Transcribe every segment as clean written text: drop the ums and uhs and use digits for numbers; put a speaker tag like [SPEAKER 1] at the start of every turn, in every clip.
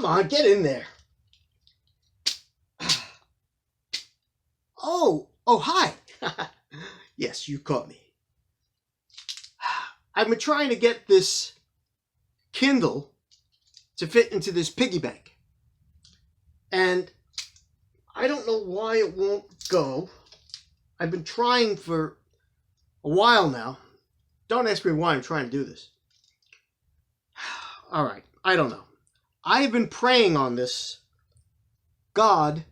[SPEAKER 1] on, get in there. Oh, hi. Yes, you caught me. I've been trying to get this Kindle to fit into this piggy bank. And I don't know why it won't go. I've been trying for a while now. Don't ask me why I'm trying to do this. All right, I don't know. I've been praying on this. God,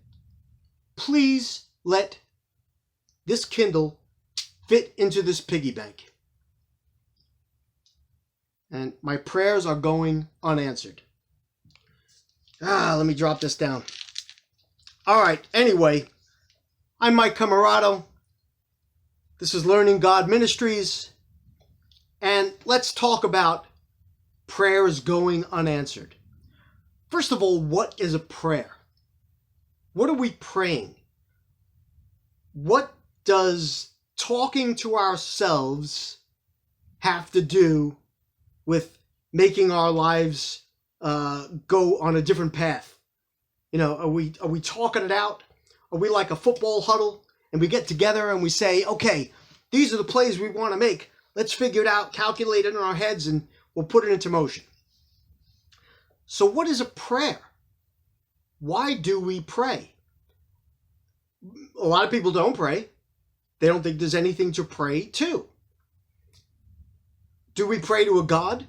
[SPEAKER 1] please let this Kindle fit into this piggy bank. And my prayers are going unanswered. Let me drop this down. All right, anyway, I'm Mike Camarado. This is Learning God Ministries. And let's talk about prayers going unanswered. First of all, what is a prayer? What are we praying? What does talking to ourselves have to do with making our lives go on a different path? You know, are we talking it out? Are we like a football huddle and we get together and we say, okay, these are the plays we want to make. Let's figure it out, calculate it in our heads, and we'll put it into motion. So what is a prayer? Why do we pray? A lot of people don't pray. They don't think there's anything to pray to. Do we pray to a God?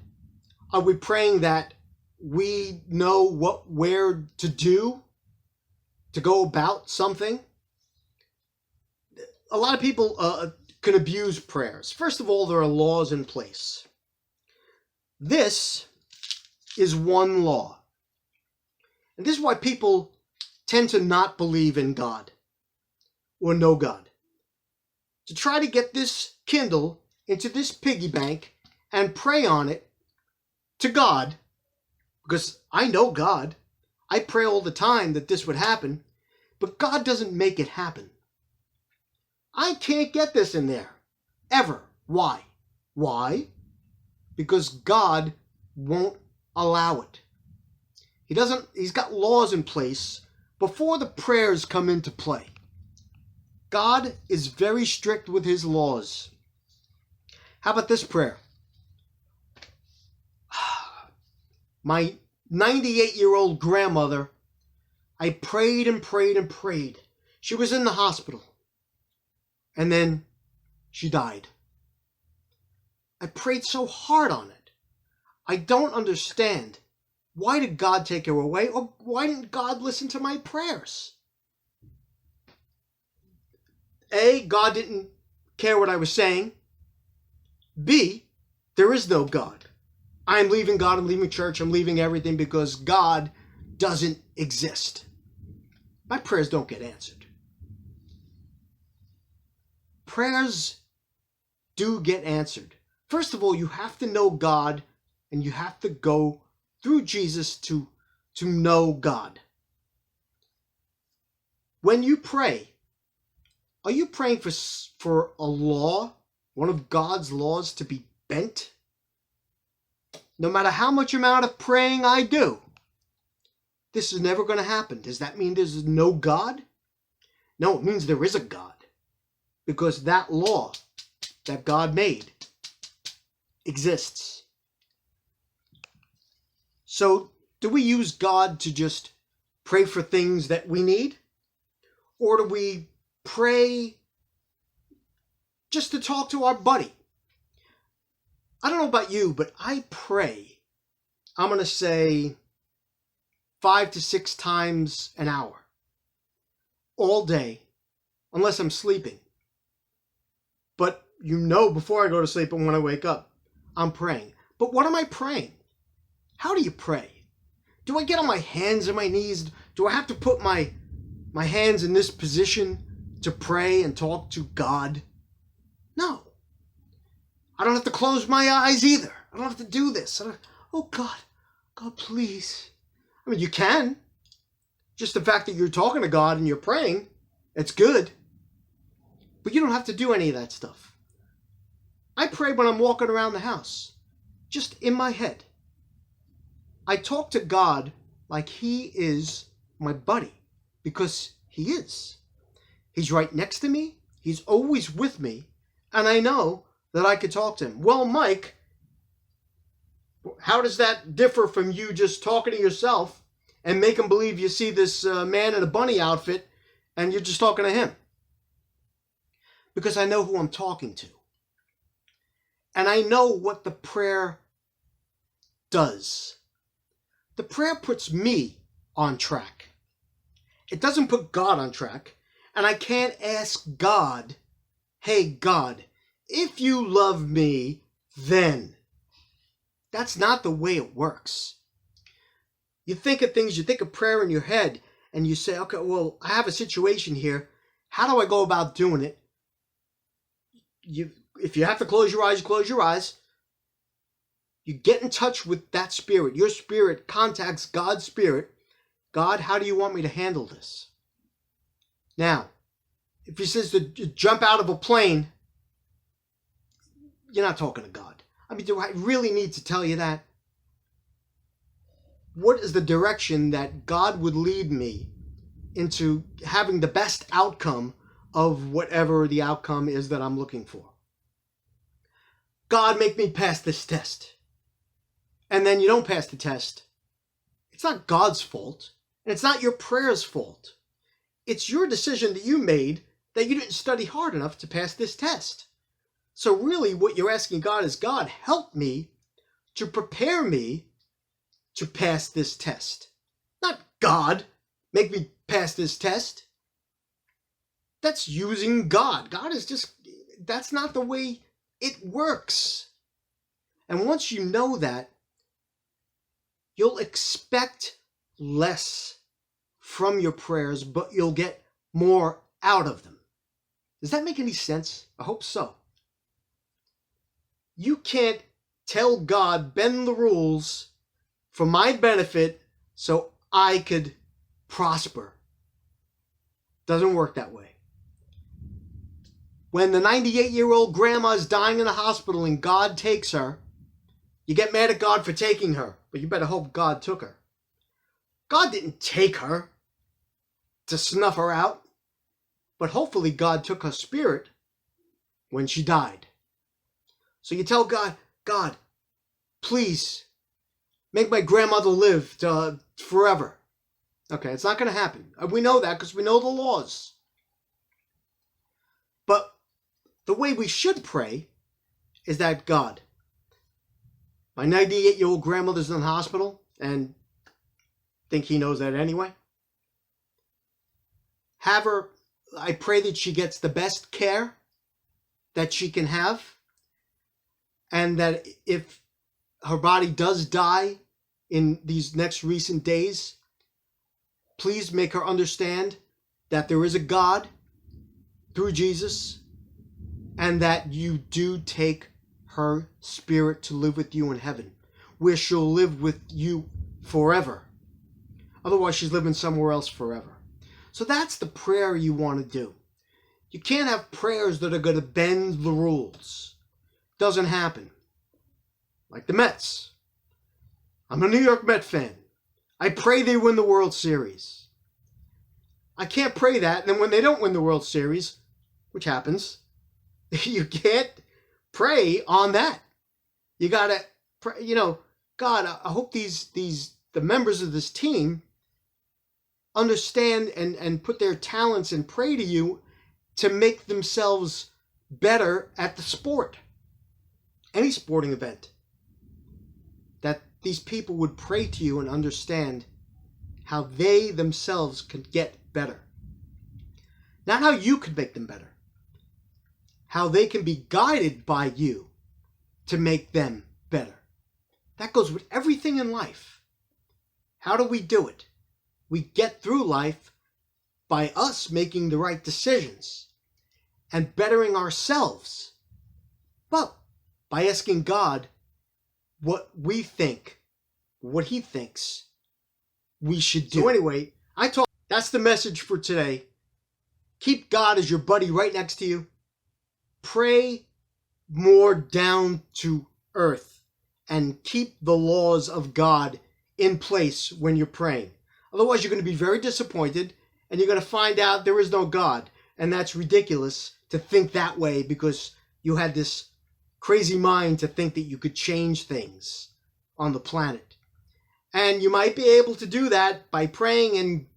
[SPEAKER 1] Are we praying that we know where to do to go about something? A lot of people can abuse prayers. First of all, there are laws in place. This is one law. And this is why people tend to not believe in God or know God. To try to get this Kindle into this piggy bank and pray on it to God, because I know God. I pray all the time that this would happen, but God doesn't make it happen. I can't get this in there, ever. Why? Why? Because God won't allow it. He's got laws in place before the prayers come into play. God is very strict with his laws. How about this prayer? My 98-year-old grandmother, I prayed and prayed and prayed. She was in the hospital. And then she died. I prayed so hard on it. I don't understand. Why did God take her away? Or why didn't God listen to my prayers? A, God didn't care what I was saying. B, there is no God. I'm leaving God, I'm leaving church, I'm leaving everything because God doesn't exist. My prayers don't get answered. Prayers do get answered. First of all, you have to know God and you have to go through Jesus to know God. When you pray, are you praying for a law, one of God's laws to be bent? No matter how much amount of praying I do, this is never going to happen. Does that mean there's no God? No, it means there is a God. Because that law that God made exists. So, do we use God to just pray for things that we need? Or do we pray just to talk to our buddy? I don't know about you, but I pray, I'm going to say 5 to 6 times an hour. All day, unless I'm sleeping. But you know before I go to sleep and when I wake up, I'm praying. But what am I praying? How do you pray? Do I get on my hands and my knees? Do I have to put my hands in this position to pray and talk to God? No. I don't have to close my eyes either. I don't have to do this. Oh God, please. I mean, you can. Just the fact that you're talking to God and you're praying, it's good. But you don't have to do any of that stuff. I pray when I'm walking around the house, just in my head. I talk to God like he is my buddy, because he is. He's right next to me. He's always with me. And I know that I could talk to him. Well, Mike, how does that differ from you just talking to yourself and making believe you see this man in a bunny outfit and you're just talking to him? Because I know who I'm talking to. And I know what the prayer does. The prayer puts me on track. It doesn't put God on track. And I can't ask God, hey, God, if you love me, then. That's not the way it works. You think of things, you think of prayer in your head, and you say, okay, well, I have a situation here. How do I go about doing it? If you have to close your eyes, you close your eyes. You get in touch with that spirit. Your spirit contacts God's spirit. God, how do you want me to handle this? Now, if he says to jump out of a plane, you're not talking to God. I mean, do I really need to tell you that? What is the direction that God would lead me into having the best outcome of whatever the outcome is that I'm looking for? God, make me pass this test. And then you don't pass the test. It's not God's fault. And it's not your prayer's fault. It's your decision that you made that you didn't study hard enough to pass this test. So really what you're asking God is, God, help me to prepare me to pass this test. Not God, make me pass this test. That's using God. God is just, that's not the way it works. And once you know that, you'll expect less from your prayers, but you'll get more out of them. Does that make any sense? I hope so. You can't tell God, bend the rules for my benefit so I could prosper. Doesn't work that way. When the 98-year-old grandma's dying in the hospital and God takes her, you get mad at God for taking her, but you better hope God took her. God didn't take her to snuff her out, but hopefully God took her spirit when she died. So you tell God, God, please make my grandmother live to forever. Okay, it's not going to happen. We know that because we know the laws. But the way we should pray is that, God, my 98-year-old grandmother's in the hospital, and think he knows that anyway. Have her, I pray that she gets the best care that she can have, and that if her body does die in these next recent days, please make her understand that there is a God through Jesus, and that you do take her spirit to live with you in heaven, where she'll live with you forever. Otherwise, she's living somewhere else forever. So that's the prayer you want to do. You can't have prayers that are going to bend the rules. Doesn't happen. Like the Mets. I'm a New York Met fan. I pray they win the World Series. I can't pray that, and then when they don't win the World Series, which happens, you can't pray on that. You gotta pray, God, I hope the members of this team understand and put their talents and pray to you to make themselves better at the sport. Any sporting event. That these people would pray to you and understand how they themselves can get better. Not how you could make them better. How they can be guided by you to make them better. That goes with everything in life. How do we do it? We get through life by us making the right decisions and bettering ourselves. Well, by asking God what we think, what he thinks we should do. So anyway, that's the message for today. Keep God as your buddy right next to you. Pray more down to earth and keep the laws of God in place when you're praying. Otherwise, you're going to be very disappointed and you're going to find out there is no God. And that's ridiculous to think that way because you had this crazy mind to think that you could change things on the planet. And you might be able to do that by praying and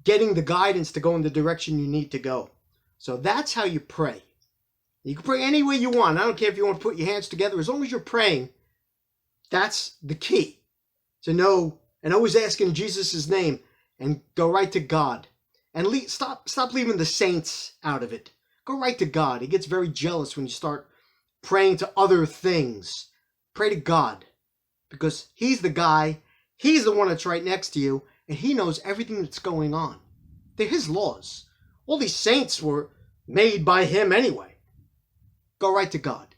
[SPEAKER 1] getting the guidance to go in the direction you need to go. So that's how you pray. You can pray any way you want. I don't care if you want to put your hands together. As long as you're praying, that's the key. To know and always ask in Jesus' name and go right to God. And stop leaving the saints out of it. Go right to God. He gets very jealous when you start praying to other things. Pray to God. Because he's the guy, he's the one that's right next to you, and he knows everything that's going on. They're his laws. All these saints were made by him anyway. Go right to God.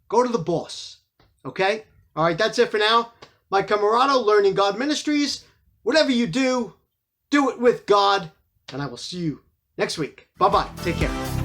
[SPEAKER 1] Go to the boss. Okay? All right, that's it for now. My Camarado, Learning God Ministries. Whatever you do, do it with God. And I will see you next week. Bye-bye. Take care.